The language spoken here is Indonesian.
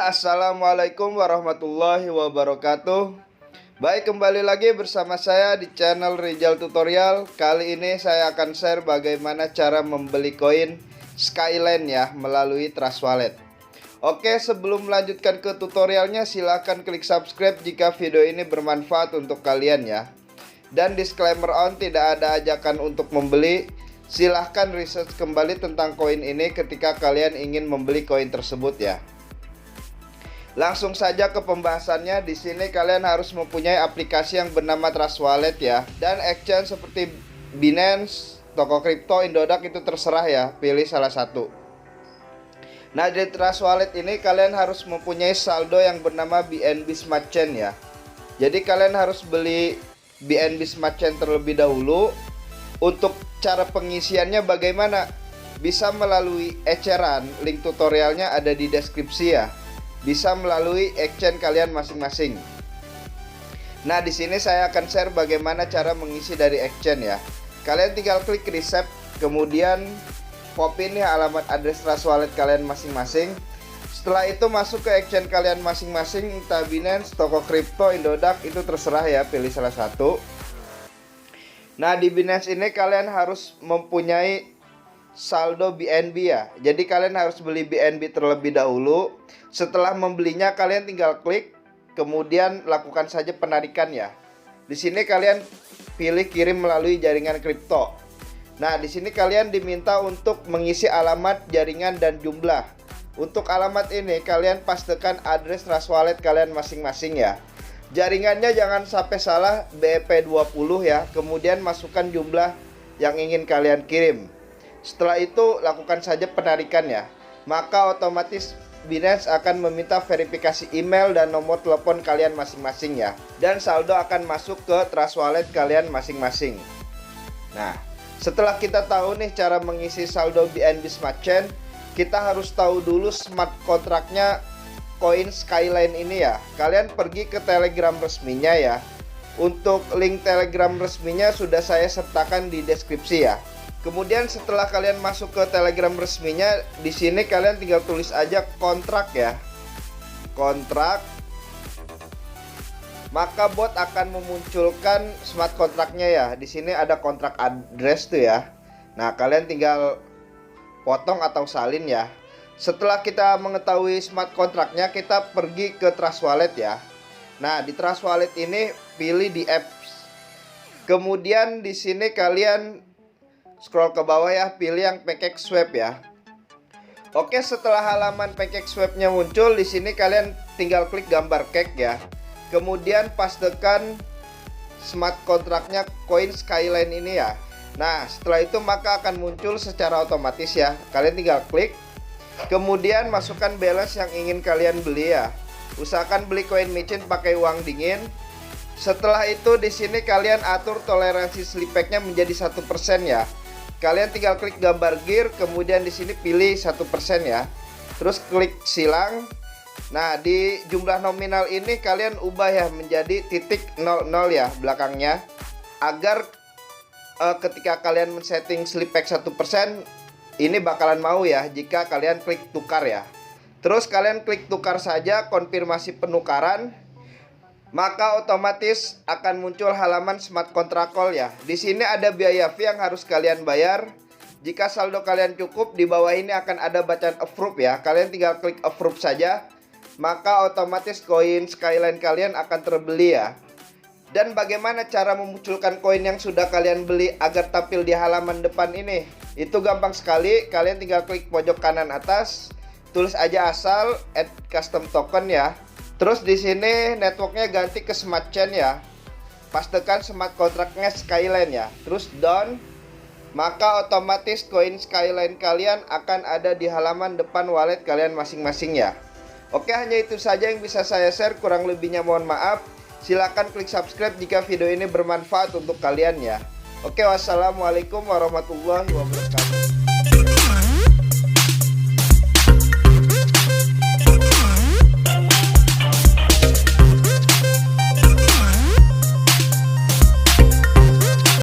Assalamualaikum warahmatullahi wabarakatuh. Baik, kembali lagi bersama saya di channel Rizal Tutorial. Kali ini saya akan share bagaimana cara membeli koin Skyline ya melalui Trust Wallet. Oke, sebelum melanjutkan ke tutorialnya, silahkan klik subscribe jika video ini bermanfaat untuk kalian ya. Dan disclaimer on, tidak ada ajakan untuk membeli. Silahkan research kembali tentang koin ini ketika kalian ingin membeli koin tersebut ya. Langsung saja ke pembahasannya. Di sini kalian harus mempunyai aplikasi yang bernama Trust Wallet ya. Dan exchange seperti Binance, toko kripto, Indodax itu terserah ya, pilih salah satu. Nah, di Trust Wallet ini kalian harus mempunyai saldo yang bernama BNB Smart Chain ya. Jadi kalian harus beli BNB Smart Chain terlebih dahulu. Untuk cara pengisiannya bagaimana? Bisa melalui eceran, link tutorialnya ada di deskripsi ya. Bisa melalui exchange kalian masing-masing. Nah, di sini saya akan share bagaimana cara mengisi dari exchange ya. Kalian tinggal klik receipt, kemudian copy nih alamat address Trust Wallet kalian masing-masing. Setelah itu masuk ke exchange kalian masing-masing, entah Binance, toko kripto, Indodax, itu terserah ya, pilih salah satu. Nah, di Binance ini kalian harus mempunyai saldo BNB ya. Jadi kalian harus beli BNB terlebih dahulu. Setelah membelinya kalian tinggal klik, kemudian lakukan saja penarikan ya. Di sini kalian pilih kirim melalui jaringan kripto. Nah, di sini kalian diminta untuk mengisi alamat, jaringan, dan jumlah. Untuk alamat ini kalian pastikan address Trust Wallet kalian masing-masing ya. Jaringannya jangan sampai salah, BEP20 ya. Kemudian masukkan jumlah yang ingin kalian kirim. Setelah itu lakukan saja penarikan ya. Maka otomatis Binance akan meminta verifikasi email dan nomor telepon kalian masing-masing ya. Dan saldo akan masuk ke Trust Wallet kalian masing-masing. Nah, setelah kita tahu nih cara mengisi saldo BNB Smart Chain, kita harus tahu dulu smart kontraknya koin Skyline ini ya. Kalian pergi ke Telegram resminya ya. Untuk link Telegram resminya sudah saya sertakan di deskripsi ya. Kemudian setelah kalian masuk ke Telegram resminya, di sini kalian tinggal tulis aja kontrak ya. Kontrak. Maka bot akan memunculkan smart kontraknya ya. Di sini ada kontrak address tuh ya. Nah, kalian tinggal potong atau salin ya. Setelah kita mengetahui smart kontraknya, kita pergi ke Trust Wallet ya. Nah, di Trust Wallet ini pilih di apps. Kemudian di sini kalian scroll ke bawah ya, pilih yang pancake swap ya. Oke, setelah halaman pancake swapnya muncul, di sini kalian tinggal klik gambar cake ya. Kemudian pastekan smart kontraknya koin Skyline ini ya. Nah, setelah itu maka akan muncul secara otomatis ya. Kalian tinggal klik. Kemudian masukkan balance yang ingin kalian beli ya. Usahakan beli koin micin pakai uang dingin. Setelah itu di sini kalian atur toleransi slipback-nya menjadi 1% ya. Kalian tinggal klik gambar gear, kemudian di sini pilih 1% ya. Terus klik silang. Nah, di jumlah nominal ini kalian ubah ya menjadi titik 00 ya belakangnya. Agar ketika kalian men-setting slipback 1%, ini bakalan mau ya jika kalian klik tukar ya. Terus kalian klik tukar saja, konfirmasi penukaran. Maka otomatis akan muncul halaman smart contract call ya. Di sini ada biaya fee yang harus kalian bayar. Jika saldo kalian cukup, di bawah ini akan ada bacaan approve ya. Kalian tinggal klik approve saja. Maka otomatis koin Skyline kalian akan terbeli ya. Dan bagaimana cara memunculkan koin yang sudah kalian beli agar tampil di halaman depan ini? Itu gampang sekali. Kalian tinggal klik pojok kanan atas, tulis aja asal, add custom token ya. Terus di sini networknya ganti ke Smart Chain ya. Pastikan smart kontraknya Skyline ya. Terus done. Maka otomatis koin Skyline kalian akan ada di halaman depan wallet kalian masing-masing ya. Oke, hanya itu saja yang bisa saya share. Kurang lebihnya mohon maaf. Silahkan klik subscribe jika video ini bermanfaat untuk kalian ya. Oke, wassalamualaikum warahmatullahi wabarakatuh.